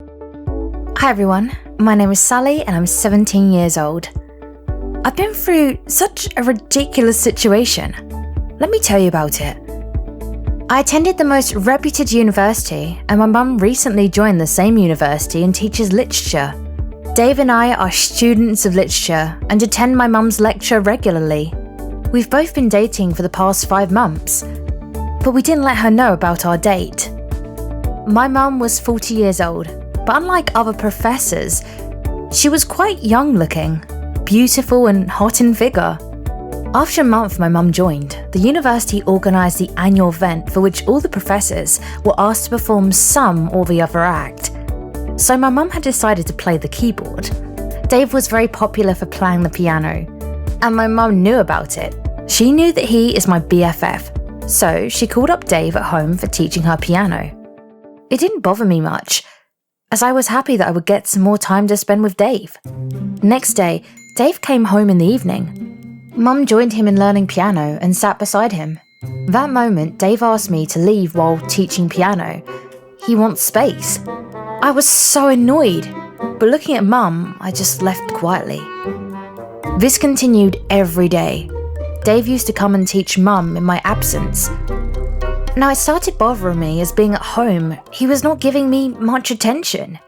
Hi everyone, my name is Sally and I'm 17 years old. I've been through such a ridiculous situation. Let me tell you about it. I attended the most reputed university and my mum recently joined the same university and teaches literature. Dave and I are students of literature and attend my mum's lecture regularly. We've both been dating for the past 5 months, but we didn't let her know about our date. My mum was 40 years old, but unlike other professors, she was quite young looking, beautiful and hot in figure. After a month my mum joined, the university organised the annual event for which all the professors were asked to perform some or the other act. So my mum had decided to play the keyboard. Dave was very popular for playing the piano, and my mum knew about it. She knew that he is my BFF, so she called up Dave at home for teaching her piano. It didn't bother me much, as I was happy that I would get some more time to spend with Dave. Next day, Dave came home in the evening. Mum joined him in learning piano and sat beside him. That moment, Dave asked me to leave while teaching piano. He wants space. I was so annoyed, but looking at Mum, I just left quietly. This continued every day. Dave used to come and teach Mum in my absence. Now it started bothering me as being at home, he was not giving me much attention.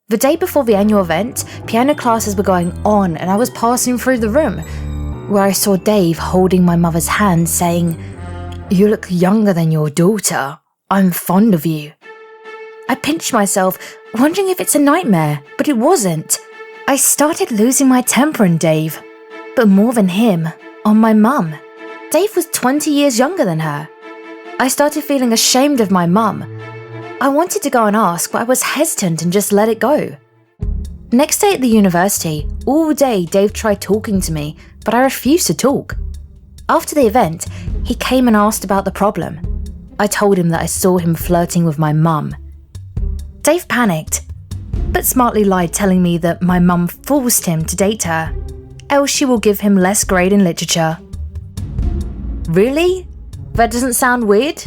The day before the annual event, piano classes were going on and I was passing through the room, where I saw Dave holding my mother's hand saying, "You look younger than your daughter. I'm fond of you." I pinched myself, wondering if it's a nightmare, but it wasn't. I started losing my temper on Dave, but more than him, on my mum. Dave was 20 years younger than her. I started feeling ashamed of my mum. I wanted to go and ask, but I was hesitant and just let it go. Next day at the university, all day Dave tried talking to me, but I refused to talk. After the event, he came and asked about the problem. I told him that I saw him flirting with my mum. Dave panicked, but smartly lied, telling me that my mum forced him to date her, else she will give him less grade in literature. Really? That doesn't sound weird?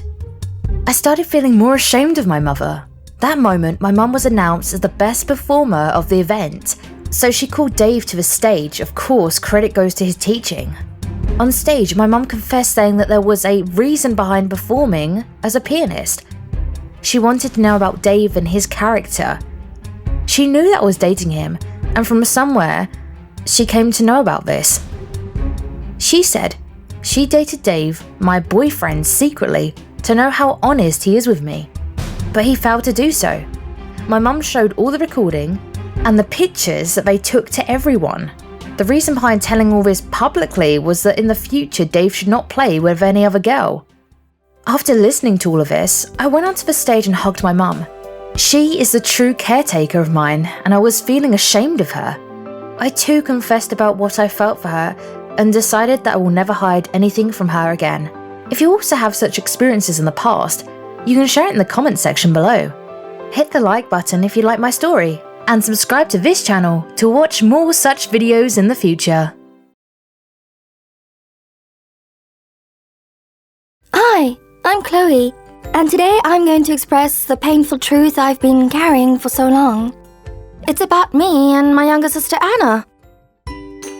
I started feeling more ashamed of my mother. That moment, my mum was announced as the best performer of the event, so she called Dave to the stage. Of course, credit goes to his teaching. On stage, my mum confessed, saying that there was a reason behind performing as a pianist. She wanted to know about Dave and his character. She knew that I was dating him, and from somewhere, she came to know about this. She said she dated Dave, my boyfriend, secretly to know how honest he is with me, but he failed to do so. My mum showed all the recording and the pictures that they took to everyone. The reason behind telling all this publicly was that in the future Dave should not play with any other girl. After listening to all of this, I went onto the stage and hugged my mum. She is the true caretaker of mine, and I was feeling ashamed of her. I too confessed about what I felt for her and decided that I will never hide anything from her again. If you also have such experiences in the past, you can share it in the comment section below. Hit the like button if you like my story, and subscribe to this channel to watch more such videos in the future. Hi, I'm Chloe, and today I'm going to express the painful truth I've been carrying for so long. It's about me and my younger sister Anna.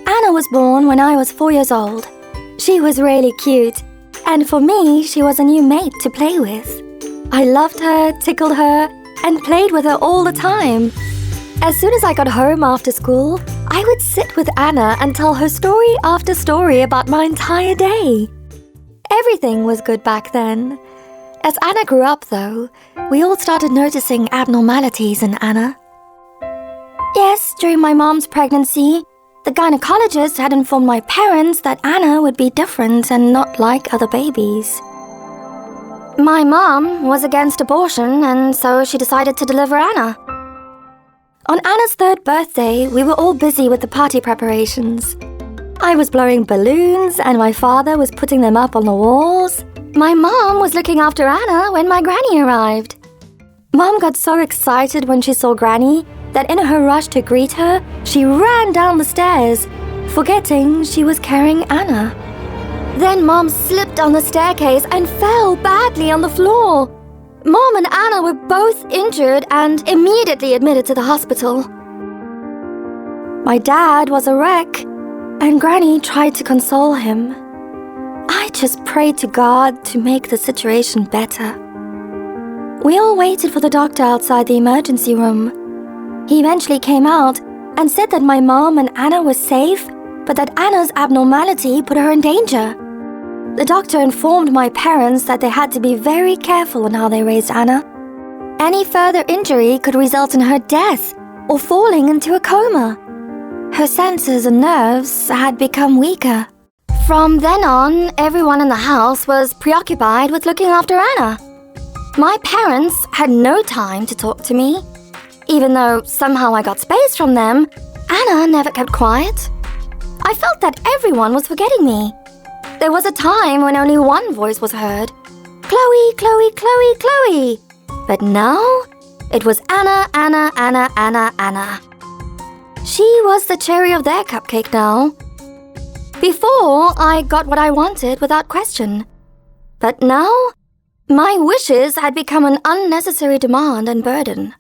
Anna was born when I was 4 years old. She was really cute, and for me, she was a new mate to play with. I loved her, tickled her, and played with her all the time. As soon as I got home after school, I would sit with Anna and tell her story after story about my entire day. Everything was good back then. As Anna grew up, though, we all started noticing abnormalities in Anna. Yes, during my mom's pregnancy, the gynecologist had informed my parents that Anna would be different and not like other babies. My mom was against abortion, and so she decided to deliver Anna. On Anna's 3rd birthday, we were all busy with the party preparations. I was blowing balloons, and my father was putting them up on the walls. My mom was looking after Anna when my granny arrived. Mom got so excited when she saw Granny that in her rush to greet her, she ran down the stairs, forgetting she was carrying Anna. Then Mom slipped on the staircase and fell badly on the floor. Mom and Anna were both injured and immediately admitted to the hospital. My dad was a wreck, and Granny tried to console him. I just prayed to God to make the situation better. We all waited for the doctor outside the emergency room. He eventually came out and said that my mom and Anna were safe, but that Anna's abnormality put her in danger. The doctor informed my parents that they had to be very careful in how they raised Anna. Any further injury could result in her death or falling into a coma. Her senses and nerves had become weaker. From then on, everyone in the house was preoccupied with looking after Anna. My parents had no time to talk to me. Even though somehow I got space from them, Anna never kept quiet. I felt that everyone was forgetting me. There was a time when only one voice was heard. Chloe, Chloe, Chloe, Chloe. But now, it was Anna, Anna, Anna, Anna, Anna. She was the cherry of their cupcake now. Before, I got what I wanted without question. But now, my wishes had become an unnecessary demand and burden.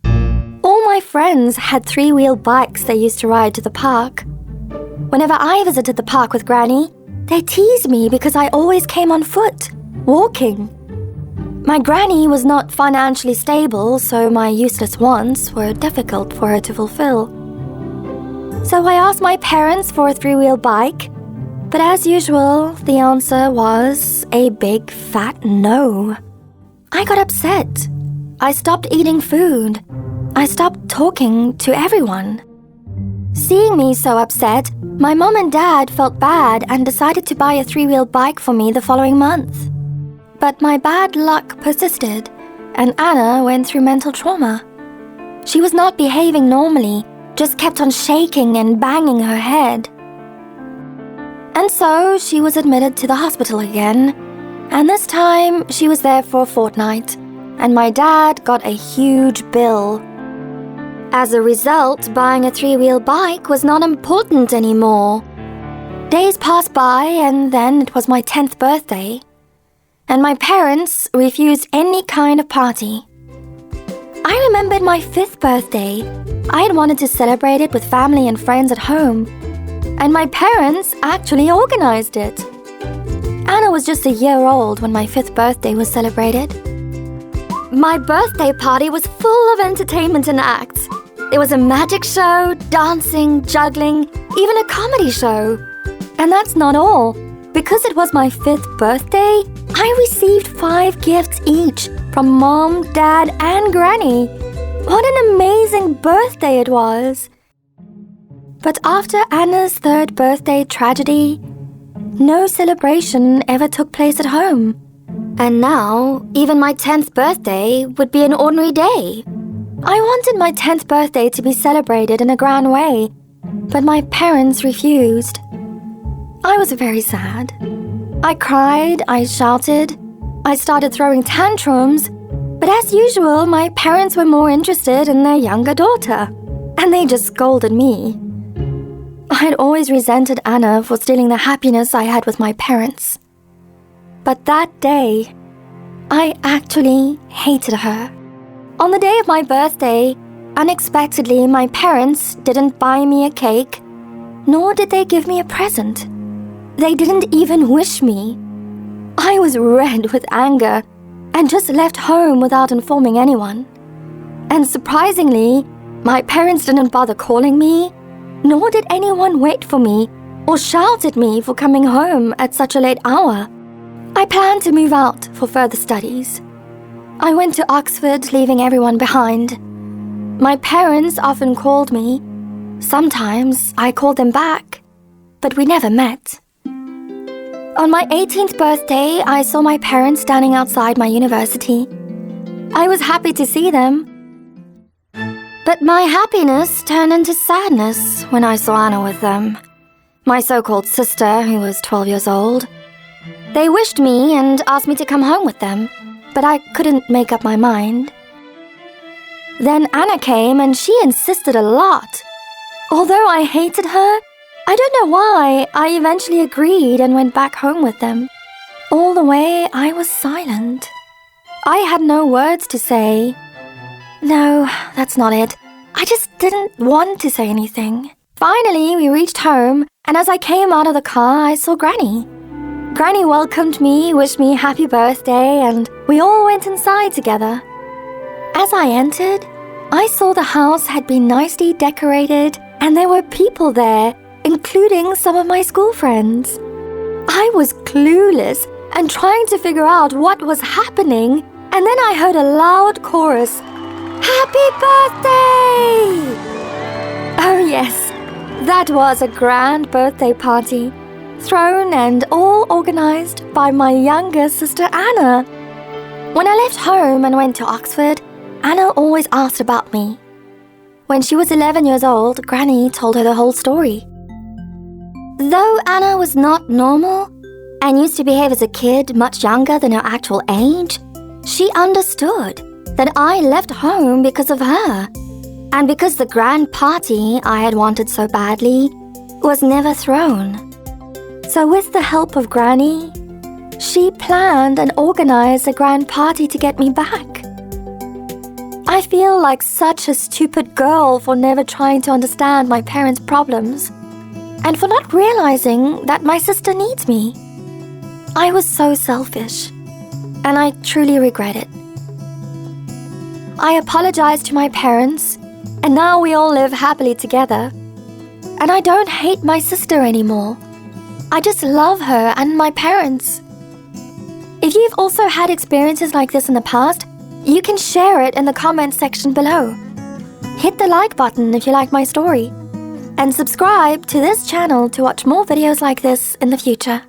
All my friends had three-wheel bikes they used to ride to the park. Whenever I visited the park with Granny, they teased me because I always came on foot, walking. My Granny was not financially stable, so my useless wants were difficult for her to fulfill. So I asked my parents for a three-wheel bike, but as usual, the answer was a big fat no. I got upset. I stopped eating food. I stopped talking to everyone. Seeing me so upset, my mom and dad felt bad and decided to buy a three-wheel bike for me the following month. But my bad luck persisted, and Anna went through mental trauma. She was not behaving normally, just kept on shaking and banging her head. And so she was admitted to the hospital again, and this time she was there for a fortnight, and my dad got a huge bill. As a result, buying a three-wheel bike was not important anymore. Days passed by, and then it was my 10th birthday, and my parents refused any kind of party. I remembered my 5th birthday. I had wanted to celebrate it with family and friends at home, and my parents actually organized it. Anna was just a year old when my 5th birthday was celebrated. My birthday party was full of entertainment and acts. There was a magic show, dancing, juggling, even a comedy show. And that's not all. Because it was my 5th birthday, I received 5 gifts each from Mom, Dad, and Granny. What an amazing birthday it was! But after Anna's 3rd birthday tragedy, no celebration ever took place at home. And now, even my 10th birthday would be an ordinary day. I wanted my 10th birthday to be celebrated in a grand way, but my parents refused. I was very sad. I cried, I shouted, I started throwing tantrums, but as usual, my parents were more interested in their younger daughter, and they just scolded me. I had always resented Anna for stealing the happiness I had with my parents. But that day, I actually hated her. On the day of my birthday, unexpectedly, my parents didn't buy me a cake, nor did they give me a present. They didn't even wish me. I was red with anger and just left home without informing anyone. And surprisingly, my parents didn't bother calling me, nor did anyone wait for me or shout at me for coming home at such a late hour. I planned to move out for further studies. I went to Oxford, leaving everyone behind. My parents often called me. Sometimes I called them back, but we never met. On my 18th birthday, I saw my parents standing outside my university. I was happy to see them. But my happiness turned into sadness when I saw Anna with them, my so-called sister who was 12 years old. They wished me and asked me to come home with them, but I couldn't make up my mind. Then Anna came and she insisted a lot. Although I hated her, I don't know why, I eventually agreed and went back home with them. All the way, I was silent. I had no words to say. No, that's not it. I just didn't want to say anything. Finally, we reached home, and as I came out of the car, I saw Granny. Granny welcomed me, wished me happy birthday, and we all went inside together. As I entered, I saw the house had been nicely decorated, and there were people there, including some of my school friends. I was clueless and trying to figure out what was happening, and then I heard a loud chorus, "Happy birthday!" Oh yes, that was a grand birthday party, thrown and all organized by my younger sister Anna. When I left home and went to Oxford, Anna always asked about me. When she was 11 years old, Granny told her the whole story. Though Anna was not normal and used to behave as a kid much younger than her actual age, she understood that I left home because of her, and because the grand party I had wanted so badly was never thrown. So with the help of Granny, she planned and organized a grand party to get me back. I feel like such a stupid girl for never trying to understand my parents' problems, and for not realizing that my sister needs me. I was so selfish, and I truly regret it. I apologized to my parents, and now we all live happily together. And I don't hate my sister anymore. I just love her and my parents. If you've also had experiences like this in the past, you can share it in the comments section below. Hit the like button if you like my story, and subscribe to this channel to watch more videos like this in the future.